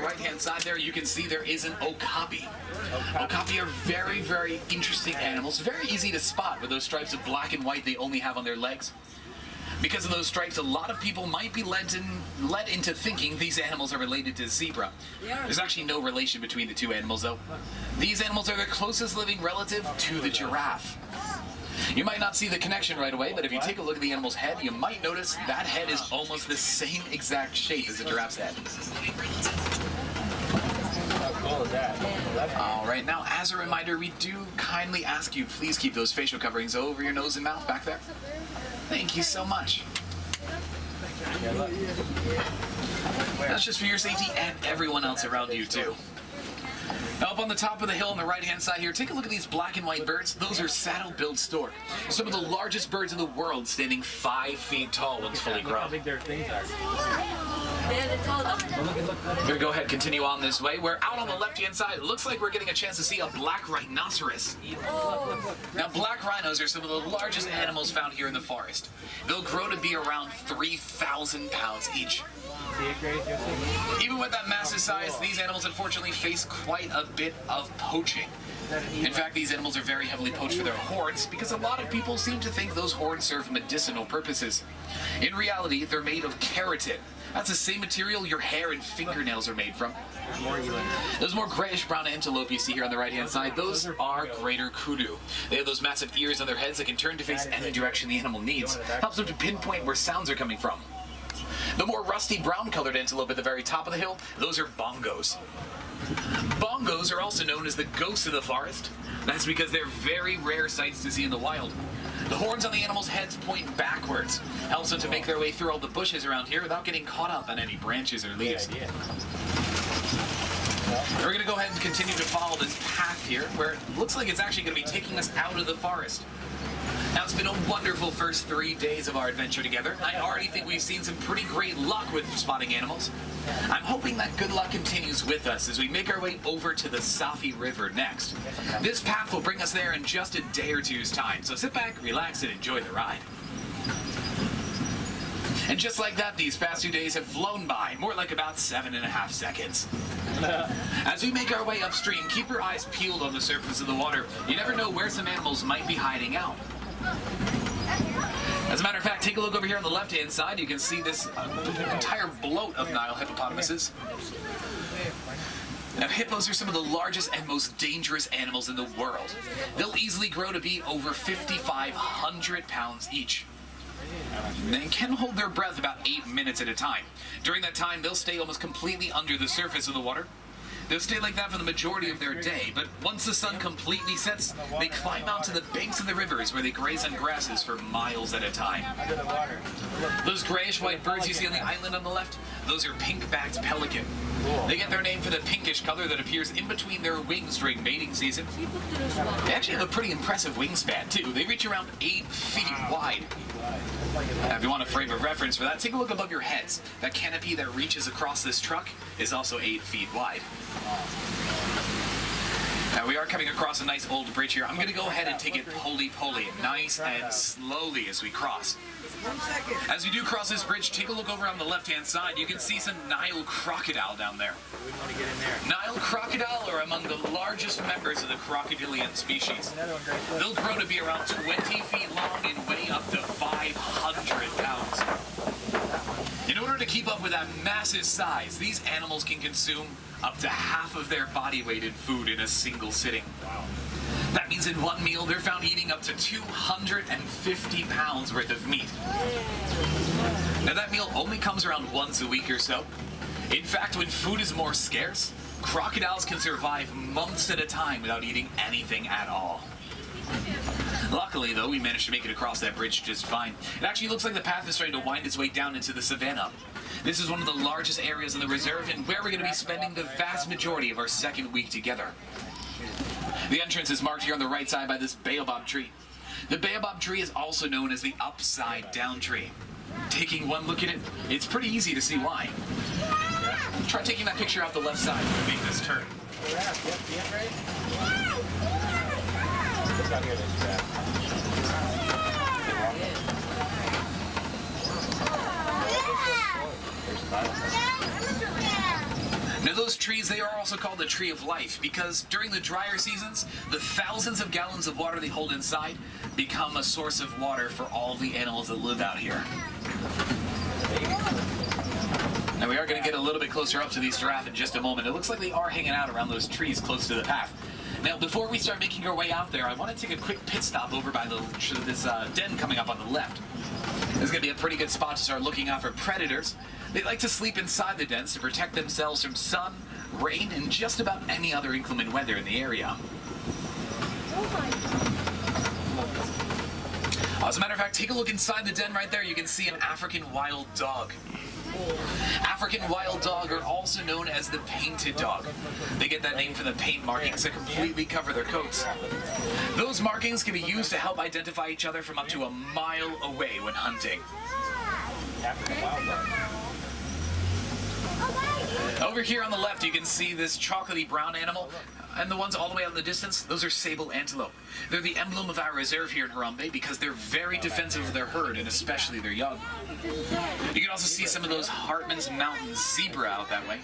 right-hand side there, you can see there is an okapi. Okapi are very, very interesting animals. Very easy to spot with those stripes of black and white they only have on their legs. Because of those stripes, a lot of people might be led into thinking these animals are related to zebra. There's actually no relation between the two animals, though. These animals are the closest living relative to the giraffe. You might not see the connection right away, but if you take a look at the animal's head, you might notice that head is almost the same exact shape as a giraffe's head. All right, now as a reminder, we do kindly ask you, please keep those facial coverings over your nose and mouth back there. Thank you so much. That's just for your safety and everyone else around you too. Now up on the top of the hill on the right-hand side here, take a look at these black and white birds. Those are saddle-billed stork. Some of the largest birds in the world, standing 5 feet tall once fully grown. How big their things are. We're gonna go ahead and continue on this way. We're out on the left-hand side. It looks like we're getting a chance to see a black rhinoceros. Now, black rhinos are some of the largest animals found here in the forest. They'll grow to be around 3,000 pounds each. Even with that massive size, these animals unfortunately face quite a bit of poaching. In fact, these animals are very heavily poached for their horns because a lot of people seem to think those horns serve medicinal purposes. In reality, they're made of keratin. That's the same material your hair and fingernails are made from. Those more grayish-brown antelope you see here on the right-hand side, those are greater kudu. They have those massive ears on their heads that can turn to face any direction the animal needs. Helps them to pinpoint where sounds are coming from. The more rusty brown-colored antelope at the very top of the hill, those are bongos. Bongos are also known as the ghosts of the forest. That's because they're very rare sights to see in the wild. The horns on the animals' heads point backwards. Helps them to make their way through all the bushes around here without getting caught up on any branches or leaves. We're going to go ahead and continue to follow this path here, where it looks like it's actually going to be taking us out of the forest. Now, it's been a wonderful first 3 days of our adventure together. I already think we've seen some pretty great luck with spotting animals. I'm hoping that good luck continues with us as we make our way over to the Safi River next. This path will bring us there in just a day or two's time, so sit back, relax, and enjoy the ride. And just like that, these past 2 days have flown by, more like about 7.5 seconds. As we make our way upstream, keep your eyes peeled on the surface of the water. You never know where some animals might be hiding out. As a matter of fact, take a look over here on the left-hand side. You can see this entire bloat of Nile hippopotamuses. Now, hippos are some of the largest and most dangerous animals in the world. They'll easily grow to be over 5,500 pounds each. They can hold their breath about 8 minutes at a time. During that time, they'll stay almost completely under the surface of the water. They'll stay like that for the majority of their day, but once the sun completely sets, they climb out to the banks of the rivers where they graze on grasses for miles at a time. Those grayish-white birds you see on the island on the left, those are pink-backed pelican. They get their name for the pinkish color that appears in between their wings during mating season. They actually have a pretty impressive wingspan, too. They reach around 8 feet wide. Now, if you want a frame of reference for that, take a look above your heads. That canopy that reaches across this truck is also 8 feet wide. Now, we are coming across a nice old bridge here. I'm going to go ahead and take it poly-poly, nice and slowly as we cross. As we do cross this bridge, take a look over on the left-hand side. You can see some Nile crocodile down there. Nile crocodile are among the largest members of the crocodilian species. They'll grow to be around 20 feet long and weigh up to 500 pounds. In order to keep up with that massive size, these animals can consume up to half of their body weight in food in a single sitting. That means in one meal, they're found eating up to 250 pounds worth of meat. Now, that meal only comes around once a week or so. In fact, when food is more scarce, crocodiles can survive months at a time without eating anything at all. Luckily, though, we managed to make it across that bridge just fine. It actually looks like the path is starting to wind its way down into the savannah. This is one of the largest areas in the reserve and where we're going to be spending the vast majority of our second week together. The entrance is marked here on the right side by this baobab tree. The baobab tree is also known as the upside-down tree. Taking one look at it, it's pretty easy to see why. Try taking that picture out the left side to make this turn. Now those trees, they are also called the tree of life because during the drier seasons, the thousands of gallons of water they hold inside become a source of water for all the animals that live out here. Now we are going to get a little bit closer up to these giraffes in just a moment. It looks like they are hanging out around those trees close to the path. Now before we start making our way out there, I want to take a quick pit stop over by this den coming up on the left. This is going to be a pretty good spot to start looking out for predators. They like to sleep inside the dens to protect themselves from sun, rain, and just about any other inclement weather in the area. As a matter of fact, take a look inside the den right there. You can see an African wild dog. African wild dog are also known as the painted dog. They get that name from the paint markings that completely cover their coats. Those markings can be used to help identify each other from up to a mile away when hunting. African wild dog. Over here on the left, you can see this chocolatey brown animal, and the ones all the way out in the distance, those are sable antelope. They're the emblem of our reserve here in Harambe because they're very defensive of their herd, and especially their young. You can also see some of those Hartman's Mountain zebra out that way.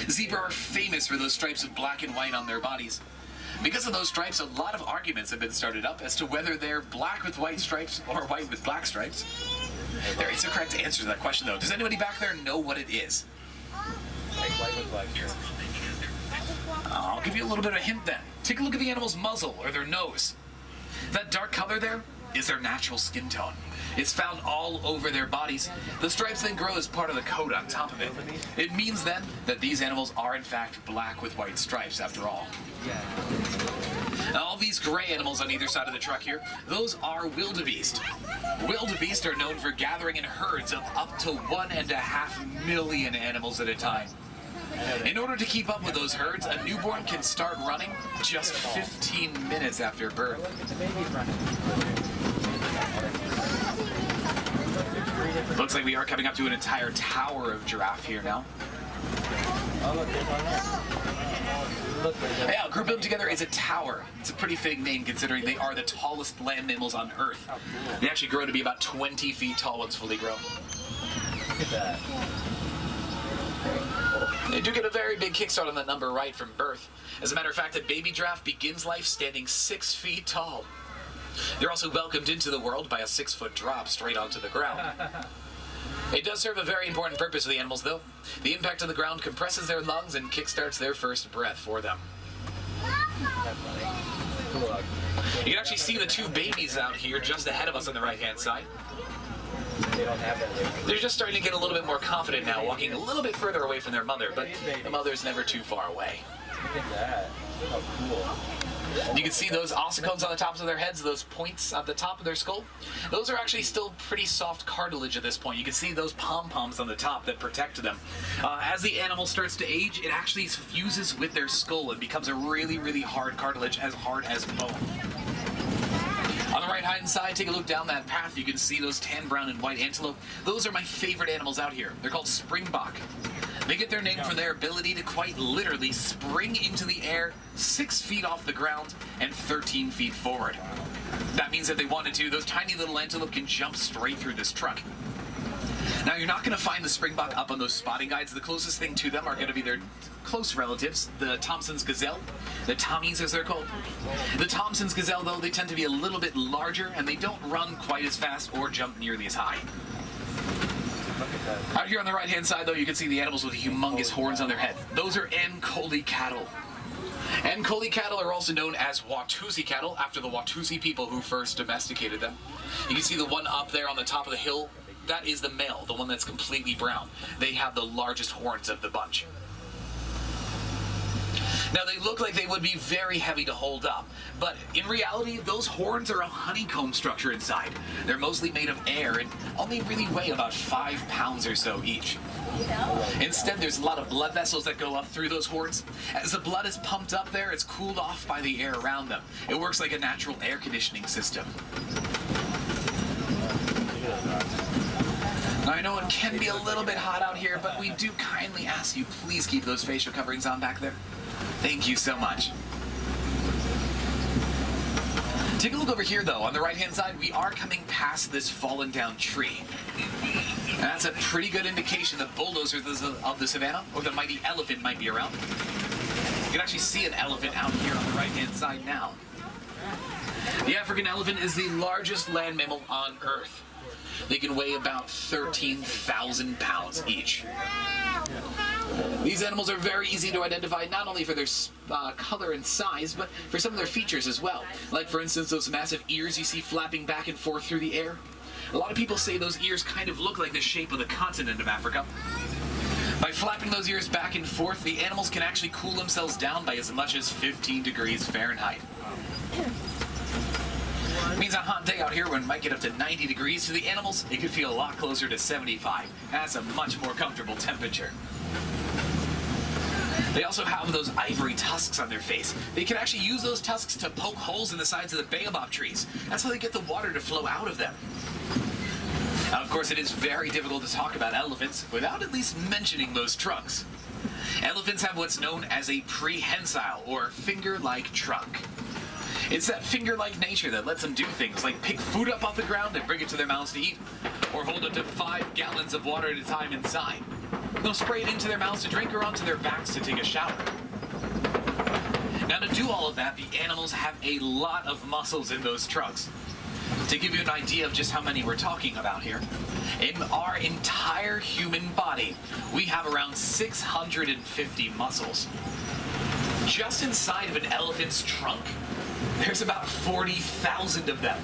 Zebra are famous for those stripes of black and white on their bodies. Because of those stripes, a lot of arguments have been started up as to whether they're black with white stripes or white with black stripes. There is a correct answer to that question, though. Does anybody back there know what it is? I'll give you a little bit of a hint then. Take a look at the animal's muzzle or their nose. That dark color there is their natural skin tone. It's found all over their bodies. The stripes then grow as part of the coat on top of it. It means then that these animals are in fact black with white stripes after all. Now, all these gray animals on either side of the truck here, those are wildebeest. Wildebeest are known for gathering in herds of up to 1.5 million animals at a time. In order to keep up with those herds, a newborn can start running just 15 minutes after birth. Looks like we are coming up to an entire tower of giraffe here now. Yeah, group them together is a tower. It's a pretty fake name considering they are the tallest land mammals on Earth. They actually grow to be about 20 feet tall once fully grown. Look at that. They do get a very big kickstart on that number right from birth. As a matter of fact, a baby giraffe begins life standing 6 feet tall. They're also welcomed into the world by a 6-foot drop straight onto the ground. It does serve a very important purpose for the animals, though. The impact of the ground compresses their lungs and kickstarts their first breath for them. You can actually see the two babies out here just ahead of us on the right-hand side. They don't have that. They're just starting to get a little bit more confident now, walking a little bit further away from their mother, but the mother's never too far away. Look at that. How cool. You can see those ossicones on the tops of their heads, those points at the top of their skull. Those are actually still pretty soft cartilage at this point. You can see those pom-poms on the top that protect them. As the animal starts to age, it actually fuses with their skull and becomes a really, really hard cartilage, as hard as bone. On the right-hand side, take a look down that path. You can see those tan, brown, and white antelope. Those are my favorite animals out here. They're called springbok. They get their name for their ability to quite literally spring into the air 6 feet off the ground and 13 feet forward. That means if they wanted to, those tiny little antelope can jump straight through this truck. Now, you're not going to find the springbok up on those spotting guides. The closest thing to them are going to be their close relatives, the Thompson's gazelle, the Tommies as they're called. The Thompson's gazelle, though, they tend to be a little bit larger and they don't run quite as fast or jump nearly as high. Out here on the right-hand side, though, you can see the animals with humongous horns on their head. Those are Ankoli cattle. Ankoli cattle are also known as Watusi cattle, after the Watusi people who first domesticated them. You can see the one up there on the top of the hill. That is the male, the one that's completely brown. They have the largest horns of the bunch. Now, they look like they would be very heavy to hold up, but in reality, those horns are a honeycomb structure inside. They're mostly made of air and only really weigh about 5 pounds or so each. Instead, there's a lot of blood vessels that go up through those horns. As the blood is pumped up there, it's cooled off by the air around them. It works like a natural air conditioning system. Now, I know it can be a little bit hot out here, but we do kindly ask you please keep those facial coverings on back there. Thank you so much. Take a look over here, though. On the right-hand side, we are coming past this fallen down tree. And that's a pretty good indication that bulldozers of the savannah or the mighty elephant might be around. You can actually see an elephant out here on the right-hand side now. The African elephant is the largest land mammal on Earth. They can weigh about 13,000 pounds each. These animals are very easy to identify, not only for their color and size, but for some of their features as well. Like, for instance, those massive ears you see flapping back and forth through the air. A lot of people say those ears kind of look like the shape of the continent of Africa. By flapping those ears back and forth, the animals can actually cool themselves down by as much as 15 degrees Fahrenheit. It means a hot day out here when it might get up to 90 degrees. To the animals, it could feel a lot closer to 75. That's a much more comfortable temperature. They also have those ivory tusks on their face. They can actually use those tusks to poke holes in the sides of the baobab trees. That's how they get the water to flow out of them. Now, of course, it is very difficult to talk about elephants without at least mentioning those trunks. Elephants have what's known as a prehensile, or finger-like trunk. It's that finger-like nature that lets them do things like pick food up off the ground and bring it to their mouths to eat, or hold up to 5 gallons of water at a time inside. They'll spray it into their mouths to drink or onto their backs to take a shower. Now, to do all of that, the animals have a lot of muscles in those trunks. To give you an idea of just how many we're talking about here, in our entire human body, we have around 650 muscles. Just inside of an elephant's trunk, there's about 40,000 of them.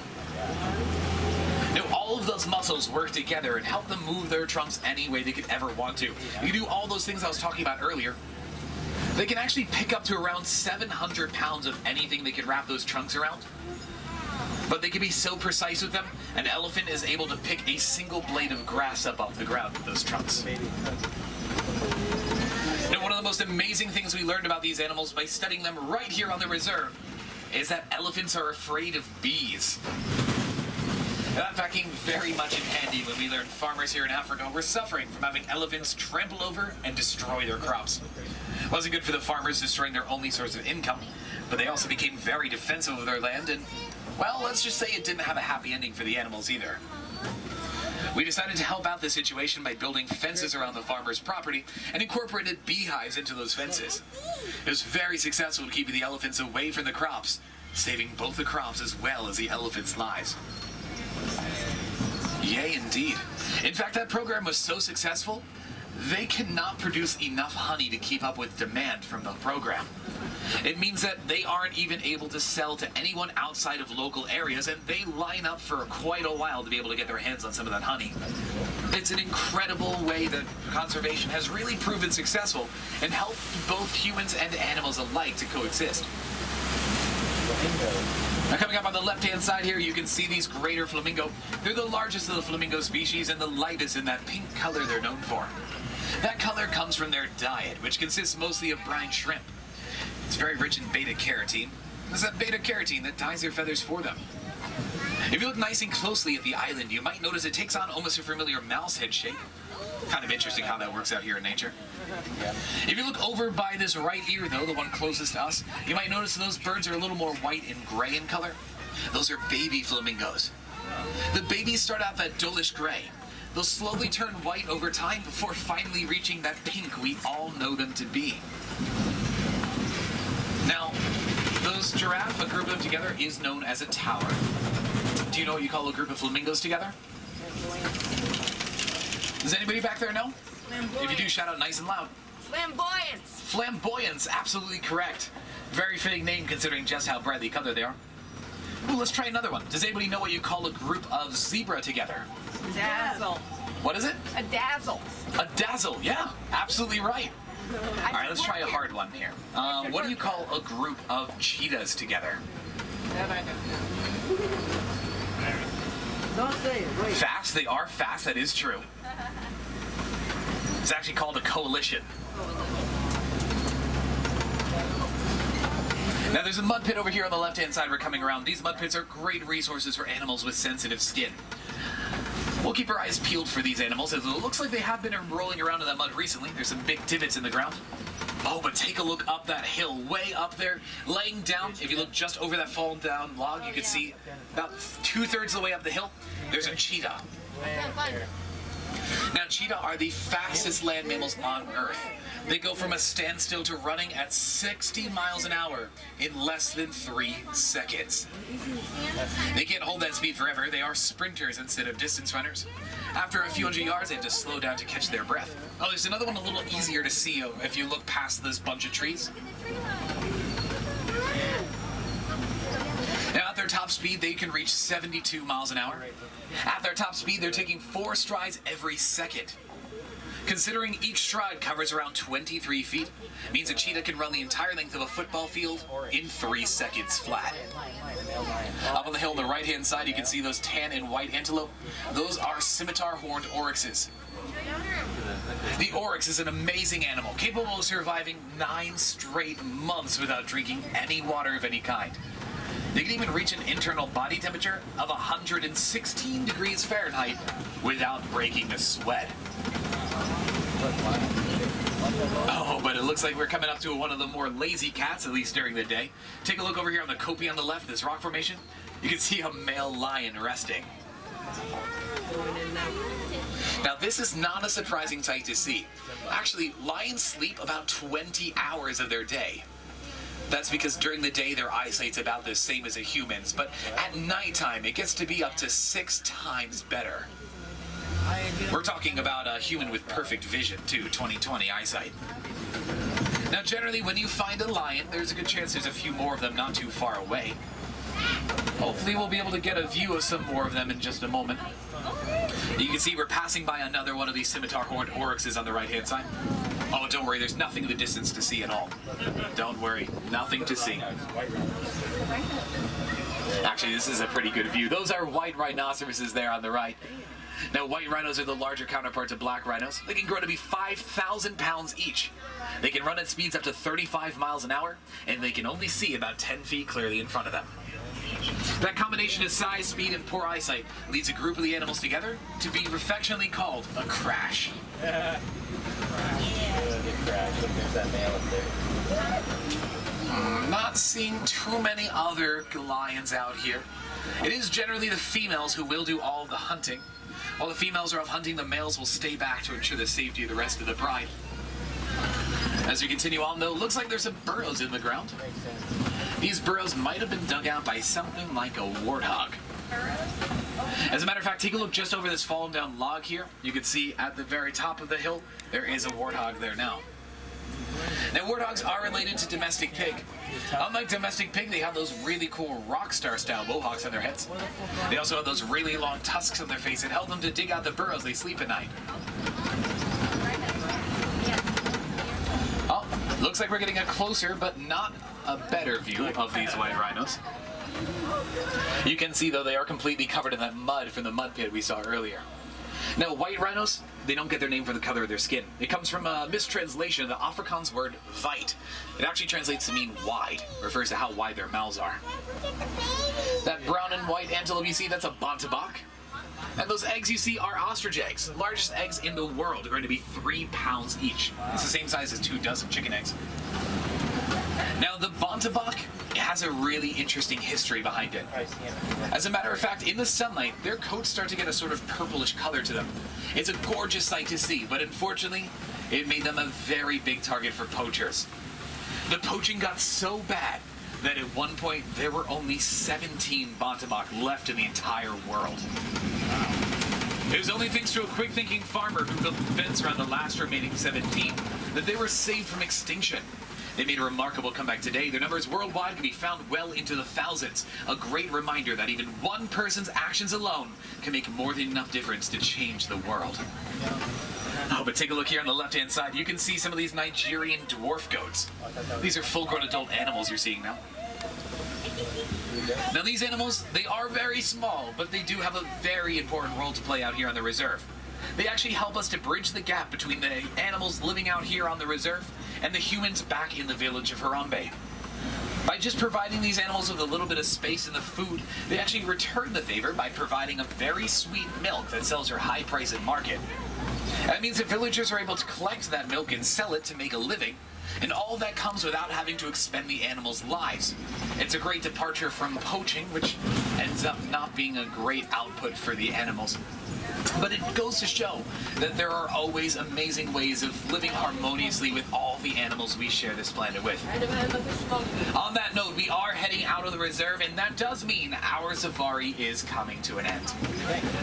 Now, all of those muscles work together and help them move their trunks any way they could ever want to. You can do all those things I was talking about earlier. They can actually pick up to around 700 pounds of anything they could wrap those trunks around. But they can be so precise with them, an elephant is able to pick a single blade of grass up off the ground with those trunks. Now, one of the most amazing things we learned about these animals by studying them right here on the reserve is that elephants are afraid of bees. That fact came very much in handy when we learned farmers here in Africa were suffering from having elephants trample over and destroy their crops. It wasn't good for the farmers, destroying their only source of income, but they also became very defensive of their land, and, well, let's just say it didn't have a happy ending for the animals either. We decided to help out this situation by building fences around the farmer's property and incorporated beehives into those fences. It was very successful to keep the elephants away from the crops, saving both the crops as well as the elephants' lives. Yay, indeed. In fact, that program was so successful, they cannot produce enough honey to keep up with demand from the program. It means that they aren't even able to sell to anyone outside of local areas, and they line up for quite a while to be able to get their hands on some of that honey. It's an incredible way that conservation has really proven successful and helped both humans and animals alike to coexist. Now, coming up on the left-hand side here, you can see these greater flamingo. They're the largest of the flamingo species and the lightest in that pink color they're known for. That color comes from their diet, which consists mostly of brine shrimp. It's very rich in beta-carotene. It's that beta-carotene that dyes their feathers for them. If you look nice and closely at the island, you might notice it takes on almost a familiar mouse head shape. Kind of interesting how that works out here in nature. If you look over by this right ear, though, the one closest to us, you might notice those birds are a little more white and gray in color. Those are baby flamingos. The babies start out that dullish gray. They'll slowly turn white over time before finally reaching that pink we all know them to be. Now, those giraffe, a group of them together, is known as a tower. Do you know what you call a group of flamingos together? Does anybody back there know? If you do, shout out nice and loud. Flamboyance! Flamboyance, absolutely correct. Very fitting name considering just how brightly colored they are. Ooh, let's try another one. Does anybody know what you call a group of zebra together? Dazzle. What is it? A dazzle. A dazzle, yeah, absolutely right. All right, let's try a hard one here. What do you call a group of cheetahs together? Don't say it, wait. Fast, they are fast, that is true. It's actually called a coalition. Now there's a mud pit over here on the left-hand side we're coming around. These mud pits are great resources for animals with sensitive skin. We'll keep our eyes peeled for these animals, as it looks like they have been rolling around in that mud recently. There's some big divots in the ground. Oh, but take a look up that hill, way up there, laying down. If you look just over that fallen down log, you can see about 2/3 of the way up the hill, there's a cheetah. Now, cheetah are the fastest land mammals on Earth. They go from a standstill to running at 60 miles an hour in less than 3 seconds. They can't hold that speed forever. They are sprinters instead of distance runners. After a few hundred yards, they have to slow down to catch their breath. Oh, there's another one a little easier to see if you look past this bunch of trees. Now, at their top speed, they can reach 72 miles an hour. At their top speed, they're taking 4 strides every second. Considering each stride covers around 23 feet, means a cheetah can run the entire length of a football field in 3 seconds flat. Up on the hill on the right-hand side, you can see those tan and white antelope. Those are scimitar-horned oryxes. The oryx is an amazing animal, capable of surviving 9 straight months without drinking any water of any kind. They can even reach an internal body temperature of 116 degrees Fahrenheit without breaking a sweat. Oh, but it looks like we're coming up to one of the more lazy cats, at least during the day. Take a look over here on the kopje on the left, this rock formation. You can see a male lion resting. Now, this is not a surprising sight to see. Actually, lions sleep about 20 hours of their day. That's because during the day, their eyesight's about the same as a human's, but at nighttime, it gets to be up to 6 times better. We're talking about a human with perfect vision, too, 20/20 eyesight. Now, generally, when you find a lion, there's a good chance there's a few more of them not too far away. Hopefully, we'll be able to get a view of some more of them in just a moment. You can see we're passing by another one of these scimitar-horned oryxes on the right-hand side. Oh, don't worry, there's nothing in the distance to see at all. Don't worry, nothing to see. Actually, this is a pretty good view. Those are white rhinoceroses there on the right. Now, white rhinos are the larger counterpart to black rhinos. They can grow to be 5,000 pounds each. They can run at speeds up to 35 miles an hour, and they can only see about 10 feet clearly in front of them. That combination of size, speed, and poor eyesight leads a group of the animals together to be affectionately called a crash. Not seeing too many other lions out here. It is generally the females who will do all of the hunting. While the females are off hunting, the males will stay back to ensure the safety of the rest of the pride. As we continue on, though, looks like there's some burrows in the ground. These burrows might have been dug out by something like a warthog. As a matter of fact, take a look just over this fallen down log here. You can see at the very top of the hill, there is a warthog there now. Now, warthogs are related to domestic pig. Unlike domestic pig, they have those really cool rock star style mohawks on their heads. They also have those really long tusks on their face that help them to dig out the burrows they sleep at night. Oh, looks like we're getting a closer but not a better view of these white rhinos. You can see, though, they are completely covered in that mud from the mud pit we saw earlier. Now, white rhinos, they don't get their name from the color of their skin. It comes from a mistranslation of the Afrikaans word wijd. It actually translates to mean wide, refers to how wide their mouths are. That brown and white antelope you see, that's a bontebok. And those eggs you see are ostrich eggs. The largest eggs in the world are going to be 3 pounds each. It's the same size as 2 dozen chicken eggs. Now, the bontebok has a really interesting history behind it. As a matter of fact, in the sunlight, their coats start to get a sort of purplish color to them. It's a gorgeous sight to see, but unfortunately, it made them a very big target for poachers. The poaching got so bad that at one point, there were only 17 bontebok left in the entire world. It was only thanks to a quick-thinking farmer who built a fence around the last remaining 17 that they were saved from extinction. They made a remarkable comeback today. Their numbers worldwide can be found well into the thousands. A great reminder that even one person's actions alone can make more than enough difference to change the world. Oh, but take a look here on the left-hand side. You can see some of these Nigerian dwarf goats. These are full-grown adult animals you're seeing now. Now, these animals, they are very small, but they do have a very important role to play out here on the reserve. They actually help us to bridge the gap between the animals living out here on the reserve and the humans back in the village of Harambe. By just providing these animals with a little bit of space in the food, they actually return the favor by providing a very sweet milk that sells for a high price at market. That means that villagers are able to collect that milk and sell it to make a living, and all that comes without having to expend the animals' lives. It's a great departure from poaching, which ends up not being a great output for the animals. But it goes to show that there are always amazing ways of living harmoniously with all the animals we share this planet with. On that note, we are heading out of the reserve, and that does mean our safari is coming to an end.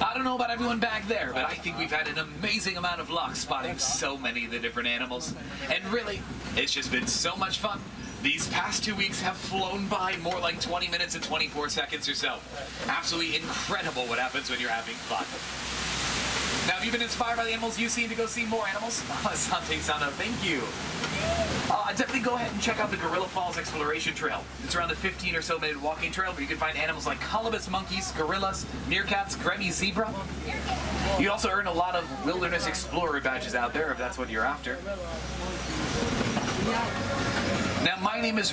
I don't know about everyone back there, but I think we've had an amazing amount of luck spotting so many of the different animals. And really, it's just been so much fun. These past 2 weeks have flown by more like 20 minutes and 24 seconds or so. Absolutely incredible what happens when you're having fun. Now, have you been inspired by the animals you've seen to go see more animals? Asante Sana, thank you. Definitely go ahead and check out the Gorilla Falls Exploration Trail. It's around a 15 or so minute walking trail where you can find animals like colobus monkeys, gorillas, meerkats, Granny zebra. You can also earn a lot of Wilderness Explorer badges out there if that's what you're after. Now, my name is